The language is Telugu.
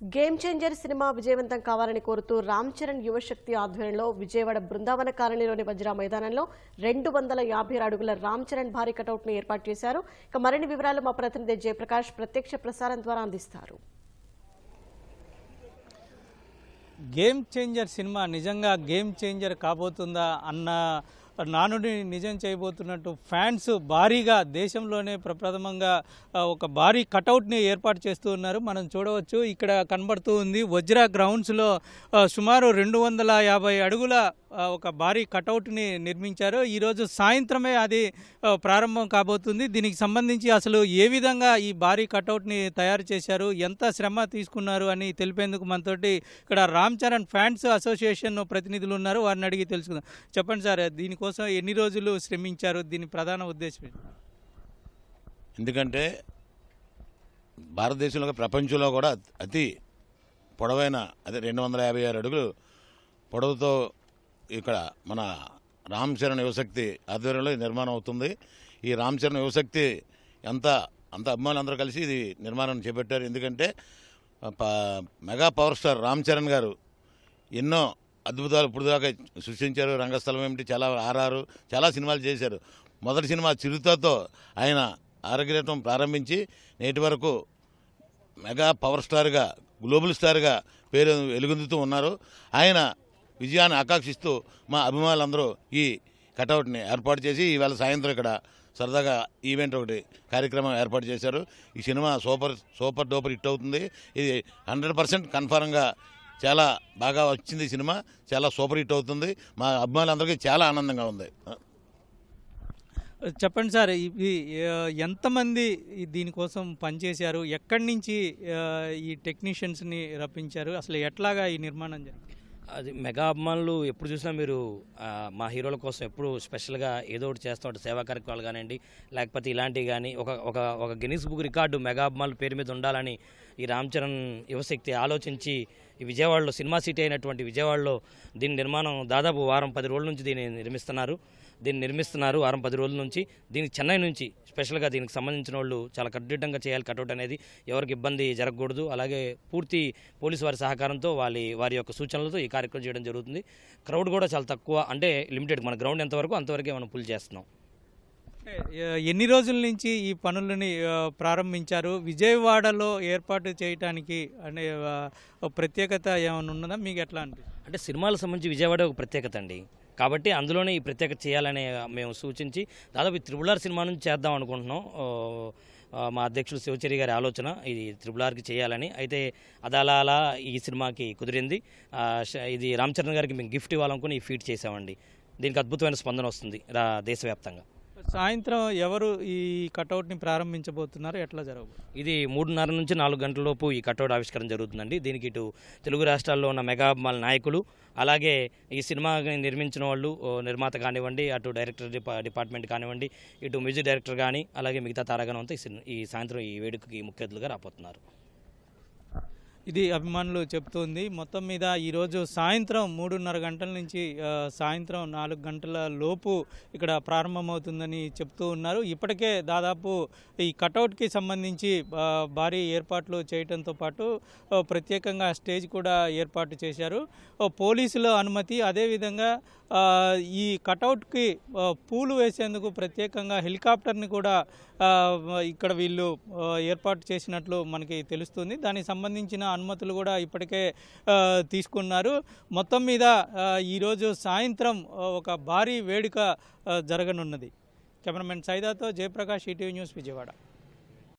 గేమ్ చేంజర్ సినిమా విజయవంతం కావాలని కోరుతూ రామ్ చరణ్ యువశక్తి ఆధ్వర్యంలో విజయవాడ బృందావన కాలనీలోని వజ్రా మైదానంలో 250 అడుగుల రామ్ చరణ్ భారీ కటౌట్ ను ఏర్పాటు చేశారు. ఇక మరిన్ని వివరాలు మా ప్రతినిధి జయప్రకాష్ ప్రత్యక్ష ప్రసారం ద్వారా అందిస్తారు. గేమ్ చేంజర్ సినిమా నిజంగా గేమ్ చేంజర్ కాబోతుందా అన్న నానుడి నిజం చేయబోతున్నట్టు ఫ్యాన్స్ భారీగా దేశంలోనే ప్రప్రథమంగా ఒక భారీ కటౌట్ని ఏర్పాటు చేస్తూ ఉన్నారు. మనం చూడవచ్చు, ఇక్కడ కనబడుతూ ఉంది వజ్రా గ్రౌండ్స్లో సుమారు 250 అడుగుల ఒక భారీ కటౌట్ని నిర్మించారు. ఈరోజు సాయంత్రమే అది ప్రారంభం కాబోతుంది. దీనికి సంబంధించి అసలు ఏ విధంగా ఈ భారీ కటౌట్ని తయారు చేశారు, ఎంత శ్రమ తీసుకున్నారు అని తెలిపేందుకు మనతోటి ఇక్కడ రామ్ చరణ్ ఫ్యాన్స్ అసోసియేషన్ ప్రతినిధులు ఉన్నారు. వారిని అడిగి తెలుసుకుందాం. చెప్పండి సార్, దీనికోసం ఎన్ని రోజులు శ్రమించారు? దీని ప్రధాన ఉద్దేశం? ఎందుకంటే భారతదేశంలో ప్రపంచంలో కూడా అతి పొడవైన అదే 256 అడుగులు పొడవుతో ఇక్కడ మన రామ్ చరణ్ యువశక్తి ఆధ్వర్యంలో నిర్మాణం అవుతుంది. ఈ రామ్ చరణ్ యువశక్తి అంత అభిమానులు అందరూ కలిసి ఇది నిర్మాణం చేపట్టారు. ఎందుకంటే mega power star Ram Charan గారు ఎన్నో అద్భుతాలు ఇప్పుడు దాకా సృష్టించారు. రంగస్థలం ఏమిటి, చాలా ఆర్ఆర్ చాలా సినిమాలు చేశారు. మొదటి సినిమా చిరుతతో ఆయన ఆరోగ్యం ప్రారంభించి నేటి వరకు మెగా పవర్ స్టార్గా, గ్లోబల్ స్టార్గా పేరు వెలుగొందుతూ ఉన్నారు. ఆయన విజయాన్ని ఆకాంక్షిస్తూ మా అభిమానులందరూ ఈ కటౌట్ని ఏర్పాటు చేసి ఈవేళ సాయంత్రం ఇక్కడ సరదాగా ఈవెంట్ ఒకటి కార్యక్రమం ఏర్పాటు చేశారు. ఈ సినిమా సూపర్ డూపర్ హిట్ అవుతుంది. ఇది 100% కన్ఫర్మ్గా చాలా బాగా వచ్చింది. ఈ సినిమా చాలా సూపర్ హిట్ అవుతుంది. మా అభిమానులందరికీ చాలా ఆనందంగా ఉంది. చెప్పండి సార్, ఇది ఎంతమంది దీనికోసం పనిచేశారు? ఎక్కడి నుంచి ఈ టెక్నీషియన్స్ని రప్పించారు? అసలు ఎట్లాగా ఈ నిర్మాణం జరిగింది? అది మెగా అభిమానులు ఎప్పుడు చూసినా మీరు మా హీరోల కోసం ఎప్పుడు స్పెషల్గా ఏదో ఒకటి చేస్తూ ఉంటారు. సేవా కార్యక్రమాలు కానివ్వండి, లేకపోతే ఇలాంటివి కానీ ఒక గిన్నిస్ బుక్ రికార్డు మెగా అభిమానుల పేరు మీద ఉండాలని ఈ రామ్ చరణ్ యువశక్తి ఆలోచించి ఈ విజయవాడలో సినిమా సిటీ అయినటువంటి విజయవాడలో దీని నిర్మాణం దాదాపు వారం 10 రోజుల నుంచి దీన్ని నిర్మిస్తున్నారు. వారం 10 రోజుల నుంచి దీనికి చెన్నై నుంచి స్పెషల్గా దీనికి సంబంధించిన వాళ్ళు చాలా కట్టుదిట్టంగా చేయాలి కటౌట్ అనేది, ఎవరికి ఇబ్బంది జరగకూడదు. అలాగే పూర్తి పోలీసు వారి సహకారంతో వారి యొక్క సూచనలతో ఈ కార్యక్రమం చేయడం జరుగుతుంది. క్రౌడ్ కూడా చాలా తక్కువ, అంటే లిమిటెడ్. మన గ్రౌండ్ ఎంతవరకు అంతవరకే మనం పుల్ చేస్తున్నాం. ఎన్ని రోజుల నుంచి ఈ పనులని ప్రారంభించారు? విజయవాడలో ఏర్పాటు చేయడానికి అనే ప్రత్యేకత ఏమైనా ఉన్నదా? మీకు ఎట్లా అంటే సినిమాలకు సంబంధించి విజయవాడ ఒక ప్రత్యేకత అండి. కాబట్టి అందులోనే ఈ ప్రత్యేకత చేయాలని మేము సూచించి దాదాపు RRR సినిమా నుంచి చేద్దాం అనుకుంటున్నాం. మా అధ్యక్షులు శివచరి గారి ఆలోచన ఇది RRRకి చేయాలని. అయితే అలా ఈ సినిమాకి కుదిరింది. ఇది రామ్ చరణ్ గారికి మేము గిఫ్ట్ ఇవ్వాలనుకుని ఈ ఫీట్ చేసామండి. దీనికి అద్భుతమైన స్పందన వస్తుంది దేశవ్యాప్తంగా. సాయంత్రం ఎవరు ఈ కటౌట్ని ప్రారంభించబోతున్నారు? ఎట్లా జరగబోతుంది? ఇది 3:30 నుంచి 4 గంటల లోపు ఈ కటౌట్ ఆవిష్కరణ జరుగుతుందండి. దీనికి ఇటు తెలుగు రాష్ట్రాల్లో ఉన్న మెగా అభిమానుల నాయకులు, అలాగే ఈ సినిమాని నిర్మించిన వాళ్ళు, నిర్మాత కానివ్వండి, అటు డైరెక్టర్ డిపార్ట్మెంట్ కానివ్వండి, ఇటు మ్యూజిక్ డైరెక్టర్ కానీ, అలాగే మిగతా తారాగణం అంతా ఈ సాయంత్రం ఈ వేడుకకి ముఖ్య అతిథులుగా రాబోతున్నారు. ఇది అభిమానులు చెప్తుంది. మొత్తం మీద ఈరోజు సాయంత్రం 3:30 గంటల నుంచి సాయంత్రం 4 గంటల లోపు ఇక్కడ ప్రారంభమవుతుందని చెప్తూ ఉన్నారు. ఇప్పటికే దాదాపు ఈ కటౌట్కి సంబంధించి భారీ ఏర్పాట్లు చేయడంతో పాటు ప్రత్యేకంగా స్టేజ్ కూడా ఏర్పాటు చేశారు. పోలీసుల అనుమతి, అదేవిధంగా ఈ కటౌట్కి పూలు వేసేందుకు ప్రత్యేకంగా హెలికాప్టర్ని కూడా ఇక్కడ వీళ్ళు ఏర్పాటు చేసినట్లు మనకి తెలుస్తుంది. దానికి సంబంధించిన అనుమతులు కూడా ఇప్పటికే తీసుకున్నారు. మొత్తం మీద ఈరోజు సాయంత్రం ఒక భారీ వేడుక జరగనున్నది. కెమెరామెన్ సైదాతో జయప్రకాష్, ఈటీవీ న్యూస్, విజయవాడ.